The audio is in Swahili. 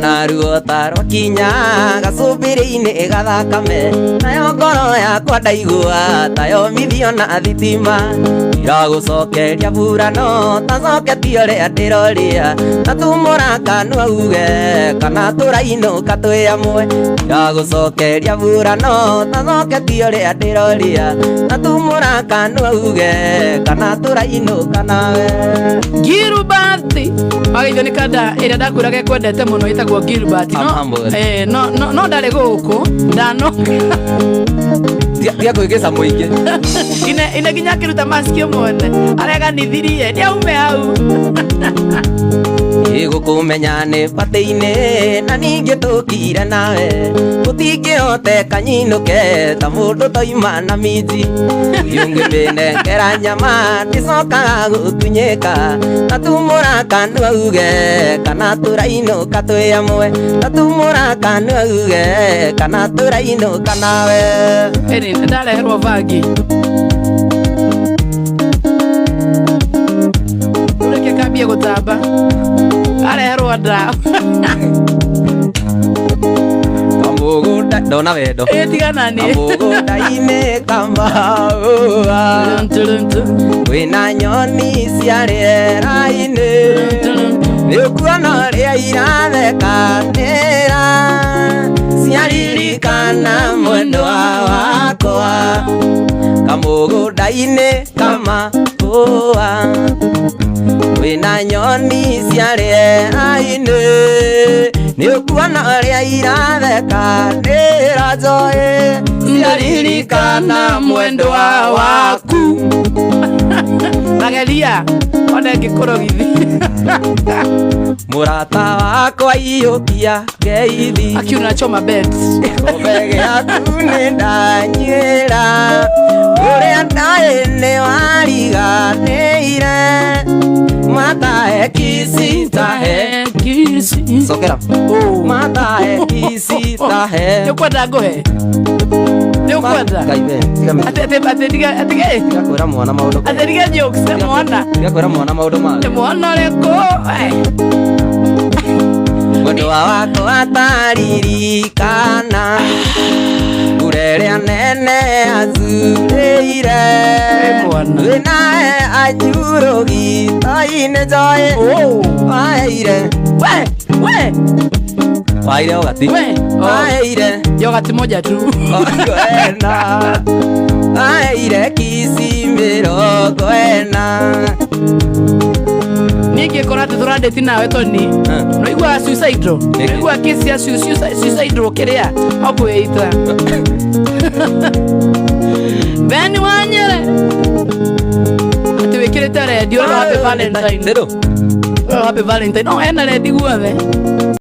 ona ruo tarwa kinya gacumbĩrĩ-inĩ gathakame nayo ngoro yakwa ndaigua tayo mithio na thitima iragũcokeria burano tacoketie ũrĩa ndĩroria tatumũra kanua uge kana tũrainũka twĩ amwe iragũcokeria burano tacoketie ũrĩa ndĩroria tatumũra kanua uge kana tũrainũka nawe. Gilbert agithio nĩ kanda ĩrĩa ndakwĩraga ekwendete mũno ĩtagwo Gilbert no ndarĩ gũkũ ndanoka tiga kwĩgĩca mũingĩ ine nginya akĩruta maski ũmwene areganithirie nĩaume hau gũkũmenya nĩ batĩ-inĩ na ningĩ tũkire nawe gũtingĩhoteka nyinũke ta mũndũ toima na minji yũngĩmĩnengera nyama ndĩcokaga gũtunyĩka tatumũra kanua uge kana tũrainũka twĩ amwe tatumũra kanua uge kana tũrainũka nawe. Ndareherwo bangi reke kambie gũtamba areherwo ndawa kamũgũnda ndona wendo tiganani kamũgũnda-inĩ kamaũa wĩna nyoni cia rĩera-inĩ nĩũkuona ũrĩa irathekanĩra ciaririkana mwendwa wakwa kamũgũnda-inĩ kamaũa wĩna nyoni cia rĩera-inĩ nĩũkuona ũrĩa irathekanĩra njoĩ ciaririkana mwendwa waku. Mageria one ngĩkũrogithi mũrata wakwa iyũkia ngeithi akiuna choma beds kombe gĩaku nĩ ndanyuĩra ũrĩa ndaĩ nĩ wariganĩire matahe kisi tahe kisi sokera matahe kisi tahe nĩũkwenda ngũhe nĩũkwenda tigakwĩra mwana maũndũ atĩtige jokes nĩ mwana tigakwĩra mwana maũndũ ma nĩ mwana ũrĩkũ mwendwa wakwa ataririkana mbura ĩrĩa nene azurĩire wĩnae anyurugi toinĩ njoĩ waheire waheire ogati waheire yogati moja tu ena waheire kisi 40 ningĩ kora atĩ tũrandĩti nawe toni no igua suicidal no igua kesi ya suicidal kĩrĩa okwĩita Beni Wanyere atĩ wĩkĩrĩte redio happy valentine happy valentine no ena redio guothe